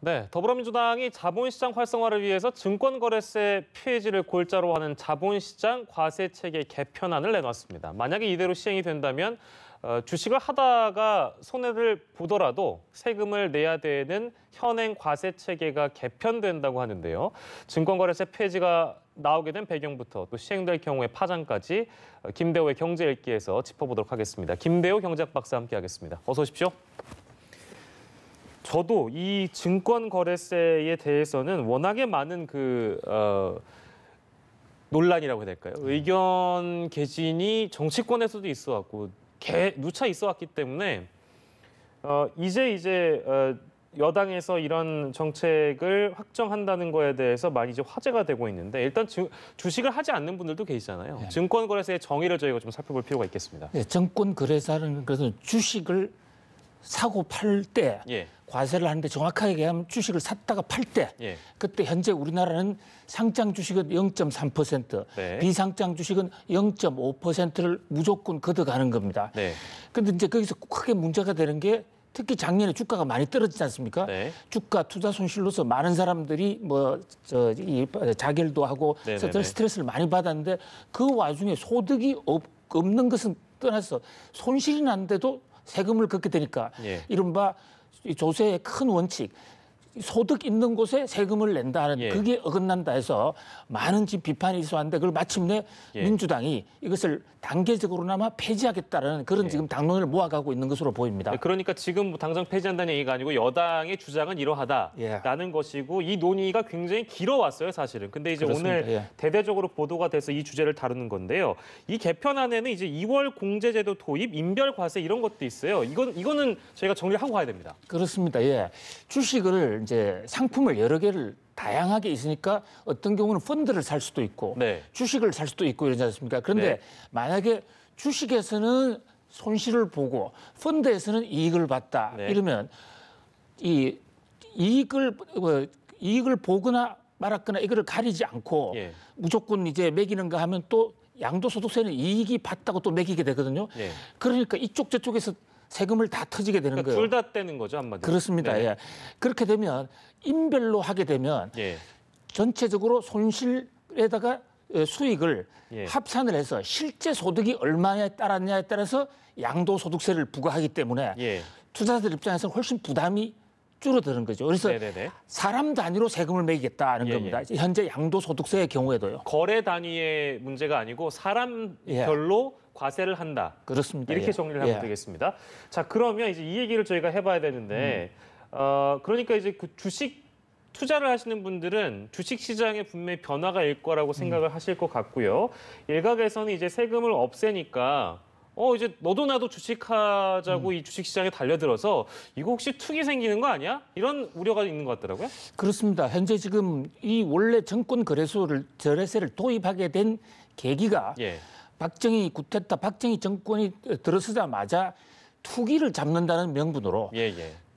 네, 더불어민주당이 자본시장 활성화를 위해서 증권거래세 폐지를 골자로 하는 자본시장 과세체계 개편안을 내놨습니다. 만약에 이대로 시행이 된다면 주식을 하다가 손해를 보더라도 세금을 내야 되는 현행 과세체계가 개편된다고 하는데요. 증권거래세 폐지가 나오게 된 배경부터 또 시행될 경우의 파장까지 김대호의 경제읽기에서 짚어보도록 하겠습니다. 김대호 경제학 박사 함께하겠습니다. 어서 오십시오. 저도 이 증권거래세에 대해서는 워낙에 많은 논란이라고 해야 될까요? 의견 개진이 정치권에서도 있어왔고 누차 있어왔기 때문에 이제 여당에서 이런 정책을 확정한다는 거에 대해서 많이 이제 화제가 되고 있는데 일단 주식을 하지 않는 분들도 계시잖아요. 네. 증권거래세의 정의를 저희가 좀 살펴볼 필요가 있겠습니다. 네, 증권거래사는 그래서 주식을 사고 팔 때 과세를 하는데 정확하게 얘기하면 주식을 샀다가 팔 때 그때 현재 우리나라는 상장 주식은 0.3%, 비상장 주식은 0.5%를 무조건 걷어가는 겁니다. 그런데 이제 거기서 크게 문제가 되는 게 특히 작년에 주가가 많이 떨어지지 않습니까? 주가 투자 손실로서 많은 사람들이 자결도 하고 스트레스를 많이 받았는데 그 와중에 소득이 없는 것은 떠나서 손실이 났는데도 세금을 걷게 되니까 이른바 조세의 큰 원칙, 소득 있는 곳에 세금을 낸다는 그게 어긋난다 해서 많은 지금 비판이 있었는데 그걸 마침내 민주당이 이것을 단계적으로나마 폐지하겠다는 그런 지금 당론을 모아가고 있는 것으로 보입니다. 그러니까 지금 당장 폐지한다는 얘기가 아니고 여당의 주장은 이러하다라는 것이고 이 논의가 굉장히 길어왔어요, 사실은. 근데 이제 그렇습니다. 오늘 대대적으로 보도가 돼서 이 주제를 다루는 건데요. 이 개편안에는 이제 2월 공제제도 도입, 인별과세 이런 것도 있어요. 이거는 저희가 정리를 하고 가야 됩니다. 그렇습니다. 주식을 이제 상품을 여러 개를 다양하게 있으니까 어떤 경우는 펀드를 살 수도 있고 주식을 살 수도 있고 이러지 않습니까? 그런데 만약에 주식에서는 손실을 보고 펀드에서는 이익을 봤다 이러면 이 이익을 보거나 말았거나 이거를 가리지 않고 무조건 이제 매기는가 하면 또 양도소득세는 이익이 봤다고 또 매기게 되거든요. 그러니까 이쪽 저쪽에서 세금을 다 터지게 되는 거예요. 둘 다 떼는 거죠, 한마디로. 그렇습니다. 그렇게 되면 인별로 하게 되면 전체적으로 손실에다가 수익을 합산을 해서 실제 소득이 얼마에 따랐냐에 따라서 양도소득세를 부과하기 때문에 투자자들 입장에서 훨씬 부담이 줄어드는 거죠. 그래서 사람 단위로 세금을 매기겠다는 겁니다. 현재 양도소득세의 경우에도요. 거래 단위의 문제가 아니고 사람별로 과세를 한다. 그렇습니다. 이렇게 정리를 하면 되겠습니다. 자, 그러면 이제 이 얘기를 저희가 해봐야 되는데, 그러니까 이제 그 주식 투자를 하시는 분들은 주식 시장에 분명히 변화가 일 거라고 생각을 하실 것 같고요. 일각에서는 이제 세금을 없애니까 이제 너도 나도 주식하자고 이 주식시장에 달려들어서 이거 혹시 투기 생기는 거 아니야? 이런 우려가 있는 것 같더라고요. 그렇습니다. 현재 지금 이 원래 증권거래세를 도입하게 된 계기가 구테타 박정희 정권이 들어서자마자 투기를 잡는다는 명분으로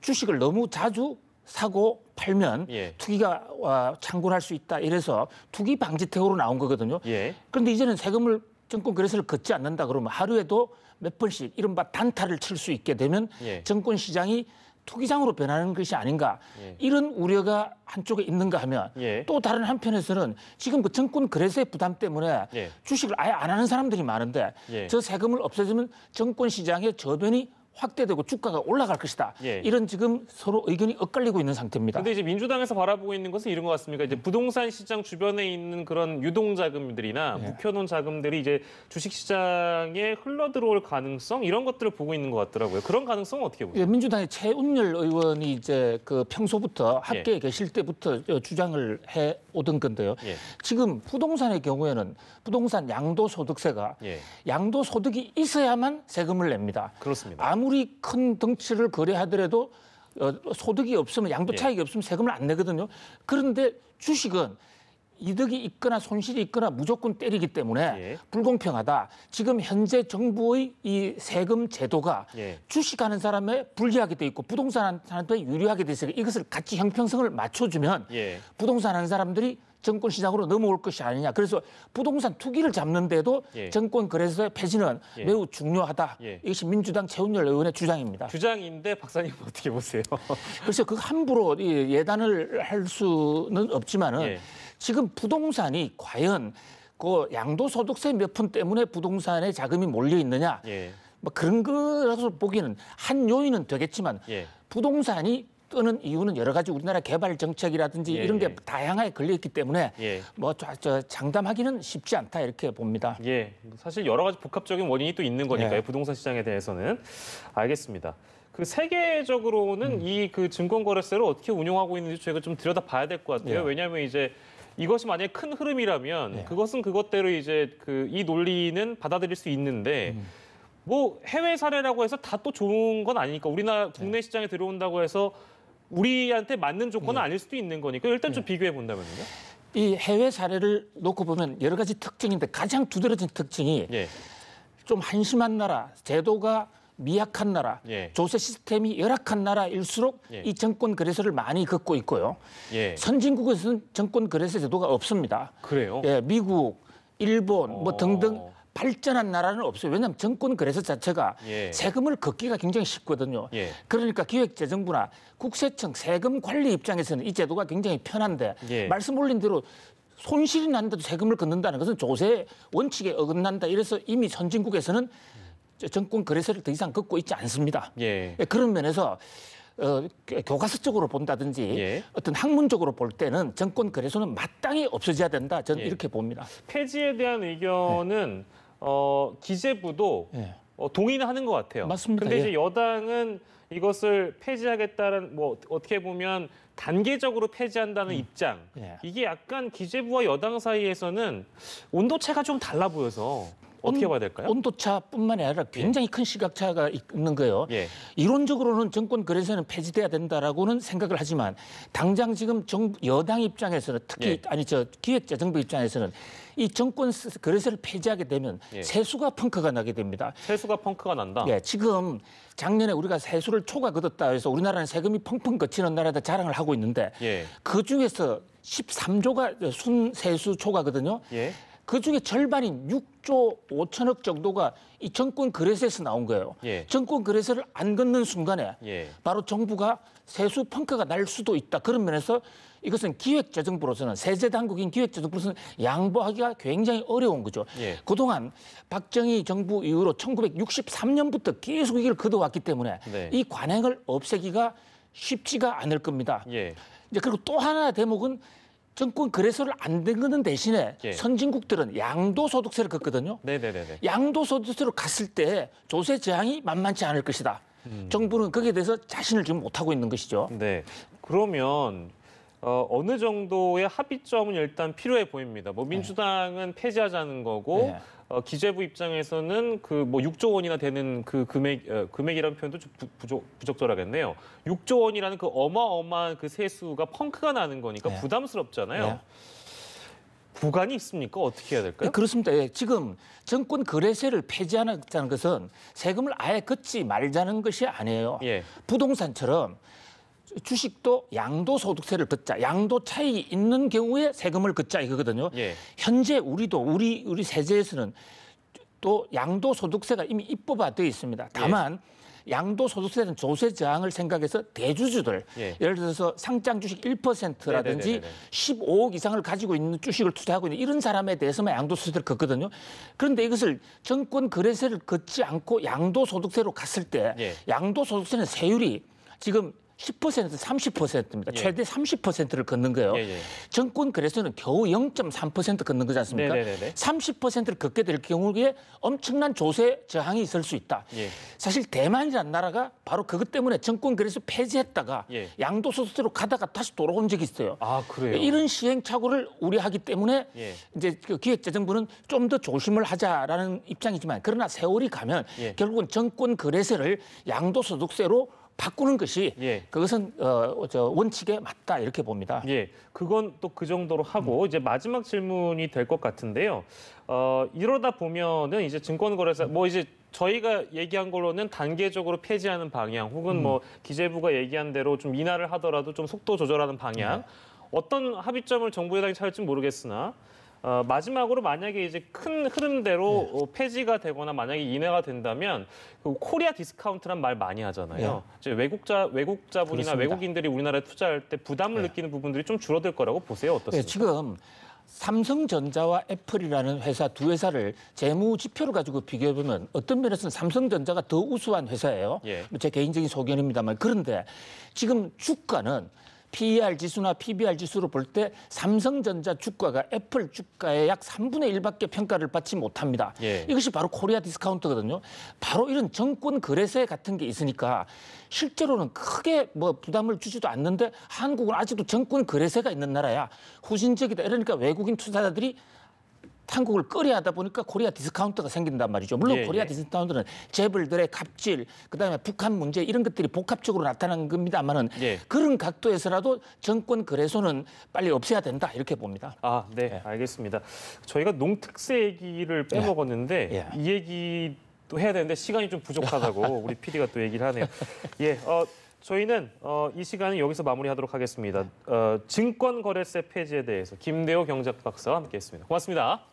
주식을 너무 자주 사고 팔면 투기가 창궐할 수 있다. 이래서 투기 방지책으로 나온 거거든요. 그런데 이제는 세금을 증권거래세를 걷지 않는다 그러면 하루에도 몇 번씩 이른바 단타를 칠 수 있게 되면 증권시장이 투기장으로 변하는 것이 아닌가 이런 우려가 한쪽에 있는가 하면 또 다른 한편에서는 지금 그 증권거래세 부담 때문에 주식을 아예 안 하는 사람들이 많은데 저 세금을 없애주면 증권시장의 저변이 확대되고 주가가 올라갈 것이다. 이런 지금 서로 의견이 엇갈리고 있는 상태입니다. 그런데 이제 민주당에서 바라보고 있는 것은 이런 것 같습니까? 이제 부동산 시장 주변에 있는 그런 유동 자금들이나 묵혀놓은 자금들이 이제 주식 시장에 흘러 들어올 가능성 이런 것들을 보고 있는 것 같더라고요. 그런 가능성은 어떻게 보세요? 민주당의 최운열 의원이 이제 그 평소부터 학계에 계실 때부터 주장을 해 오던 건데요. 지금 부동산의 경우에는 부동산 양도소득세가 양도소득이 있어야만 세금을 냅니다. 그렇습니다. 아무리 큰 덩치를 거래하더라도 소득이 없으면 양도 차익이 없으면 세금을 안 내거든요. 그런데 주식은 이득이 있거나 손실이 있거나 무조건 때리기 때문에 불공평하다. 지금 현재 정부의 이 세금 제도가 주식하는 사람에 불리하게 돼 있고 부동산 하는 사람한테 유리하게 돼 있어요. 이것을 같이 형평성을 맞춰주면 부동산 하는 사람들이 증권시장으로 넘어올 것이 아니냐. 그래서 부동산 투기를 잡는데도 예. 증권거래소의 폐지는 예. 매우 중요하다. 예. 이것이 민주당 최은열 의원의 주장입니다. 주장인데 박사님 어떻게 보세요? 그래서 그 함부로 예단을 할 수는 없지만은 예. 지금 부동산이 과연 그 양도소득세 몇 푼 때문에 부동산에 자금이 몰려 있느냐. 예. 뭐 그런 거라서 보기에는 한 요인은 되겠지만 예. 부동산이 뜨는 이유는 여러 가지 우리나라 개발 정책이라든지 예, 이런 게 예. 다양하게 걸려 있기 때문에 예. 뭐 장담하기는 쉽지 않다 이렇게 봅니다. 예, 사실 여러 가지 복합적인 원인이 또 있는 거니까요. 예. 부동산 시장에 대해서는 알겠습니다. 그 세계적으로는 이 그 증권거래세를 어떻게 운용하고 있는지 저희가 좀 들여다봐야 될 것 같아요. 예. 왜냐하면 이제 이것이 만약에 큰 흐름이라면 예. 그것은 그것대로 이제 그 이 논리는 받아들일 수 있는데. 뭐 해외 사례라고 해서 다 또 좋은 건 아니니까 우리나라 국내 시장에 들어온다고 해서 우리한테 맞는 조건은 아닐 수도 있는 거니까 일단 좀 비교해 본다면요. 이 해외 사례를 놓고 보면 여러 가지 특징인데 가장 두드러진 특징이 예. 좀 한심한 나라, 제도가 미약한 나라, 예. 조세 시스템이 열악한 나라일수록 예. 이 정권 거래소를 많이 걷고 있고요. 예. 선진국에서는 정권 거래소 제도가 없습니다. 그래요? 예, 미국, 일본 뭐 등등 어. 발전한 나라는 없어요. 왜냐하면 정권 거래소 자체가 예. 세금을 걷기가 굉장히 쉽거든요. 예. 그러니까 기획재정부나 국세청 세금 관리 입장에서는 이 제도가 굉장히 편한데 예. 말씀 올린 대로 손실이 났는데도 세금을 걷는다는 것은 조세 원칙에 어긋난다. 이래서 이미 선진국에서는 정권 거래소를 더 이상 걷고 있지 않습니다. 예. 그런 면에서 교과서적으로 본다든지 예. 어떤 학문적으로 볼 때는 정권 거래소는 마땅히 없어져야 된다. 저는 예. 이렇게 봅니다. 폐지에 대한 의견은 기재부도 예. 동의는 하는 것 같아요. 맞습니다. 근데 예. 이제 여당은 이것을 폐지하겠다는 뭐 어떻게 보면 단계적으로 폐지한다는 입장. 예. 이게 약간 기재부와 여당 사이에서는 온도차가 좀 달라 보여서 어떻게 봐야 될까요? 온도차뿐만이 아니라 굉장히 큰 시각차가 있는 거예요. 예. 이론적으로는 정권 거래소는 폐지돼야 된다라고는 생각을 하지만 당장 지금 여당 입장에서는 특히 예. 기획재정부 입장에서는 이 정권 거래소를 폐지하게 되면 예. 세수가 펑크가 나게 됩니다. 세수가 펑크가 난다. 예, 지금 작년에 우리가 세수를 초과 걷었다 해서 우리나라는 세금이 펑펑 거치는 나라다 자랑을 하고 있는데 예. 그 중에서 13조가 순세수 초과거든요. 예. 그 중에 절반인 6조 5천억 정도가 이 정권 거래소에서 나온 거예요. 예. 정권 거래소를 안 걷는 순간에 예. 바로 정부가 세수 펑크가 날 수도 있다. 그런 면에서 이것은 기획재정부로서는 세제당국인 기획재정부로서는 양보하기가 굉장히 어려운 거죠. 예. 그동안 박정희 정부 이후로 1963년부터 계속 이걸 걷어왔기 때문에 네. 이 관행을 없애기가 쉽지가 않을 겁니다. 예. 이제 그리고 또 하나 대목은 정권 거래소를 안 걷는 대신에 예. 선진국들은 양도소득세를 걷거든요. 네네네. 양도소득세로 갔을 때 조세 저항이 만만치 않을 것이다. 정부는 거기에 대해서 자신을 지금 못하고 있는 것이죠. 네. 그러면 어느 정도의 합의점은 일단 필요해 보입니다. 뭐 민주당은 폐지하자는 거고 네. 기재부 입장에서는 그 뭐 6조 원이나 되는 그 금액이라는 표현도 좀 부적절하겠네요. 6조 원이라는 그 어마어마한 그 세수가 펑크가 나는 거니까 네. 부담스럽잖아요. 네. 구간이 있습니까? 어떻게 해야 될까요? 네, 그렇습니다. 예, 지금 정권 거래세를 폐지하자는 것은 세금을 아예 걷지 말자는 것이 아니에요. 예. 부동산처럼 주식도 양도소득세를 걷자. 양도 차익이 있는 경우에 세금을 걷자 이거거든요. 예. 현재 우리 세제에서는 또 양도소득세가 이미 입법화되어 있습니다. 다만 양도소득세는 조세 저항을 생각해서 대주주들, 예. 예를 들어서 상장 주식 1%라든지 네네네네. 15억 이상을 가지고 있는 주식을 투자하고 있는 이런 사람에 대해서만 양도소득세를 걷거든요. 그런데 이것을 정권 거래세를 걷지 않고 양도소득세로 갔을 때 예. 양도소득세는 세율이 지금 10%, 30%입니다. 예. 최대 30%를 걷는 거예요. 예, 예. 정권 거래소는 겨우 0.3% 걷는 거지 않습니까? 네네네네. 30%를 걷게 될 경우에 엄청난 조세 저항이 있을 수 있다. 예. 사실 대만이라는 나라가 바로 그것 때문에 정권 거래소 폐지했다가 예. 양도소득세로 가다가 다시 돌아온 적이 있어요. 아, 그래요? 이런 시행착오를 우려하기 때문에 예. 이제 그 기획재정부는 좀 더 조심을 하자라는 입장이지만 그러나 세월이 가면 예. 결국은 정권 거래세를 양도소득세로 바꾸는 것이 예. 그것은 원칙에 맞다 이렇게 봅니다. 예, 그건 또 그 정도로 하고 이제 마지막 질문이 될 것 같은데요. 이러다 보면은 이제 증권거래사 뭐 이제 저희가 얘기한 걸로는 단계적으로 폐지하는 방향, 혹은 뭐 기재부가 얘기한 대로 좀 인하를 하더라도 좀 속도 조절하는 방향. 어떤 합의점을 정부 여당이 찾을지 모르겠으나 마지막으로 만약에 이제 큰 흐름대로 폐지가 되거나 만약에 인하가 된다면 그 코리아 디스카운트란 말 많이 하잖아요. 이제 외국자분이나 그렇습니다. 외국인들이 우리나라에 투자할 때 부담을 느끼는 부분들이 좀 줄어들 거라고 보세요. 어떻습니까? 지금 삼성전자와 애플이라는 회사 두 회사를 재무 지표를 가지고 비교해 보면 어떤 면에서는 삼성전자가 더 우수한 회사예요. 제 개인적인 소견입니다만 그런데 지금 주가는 PER 지수나 PBR 지수로 볼 때 삼성전자 주가가 애플 주가의 약 3분의 1밖에 평가를 받지 못합니다. 이것이 바로 코리아 디스카운트거든요. 바로 이런 정권 거래세 같은 게 있으니까 실제로는 크게 뭐 부담을 주지도 않는데 한국은 아직도 정권 거래세가 있는 나라야. 후진적이다. 이러니까 외국인 투자자들이 한국을 꺼려하다 보니까 코리아 디스카운트가 생긴단 말이죠. 물론 코리아 디스카운트는 재벌들의 갑질, 그다음에 북한 문제 이런 것들이 복합적으로 나타난 겁니다만은 그런 각도에서라도 정권 거래소는 빨리 없애야 된다 이렇게 봅니다. 아, 네, 알겠습니다. 저희가 농특세 얘기를 빼먹었는데 이 얘기도 해야 되는데 시간이 좀 부족하다고 우리 PD가 또 얘기를 하네요. 저희는 이 시간은 여기서 마무리하도록 하겠습니다. 증권거래세 폐지에 대해서 김대호 경제학 박사와 함께했습니다. 고맙습니다.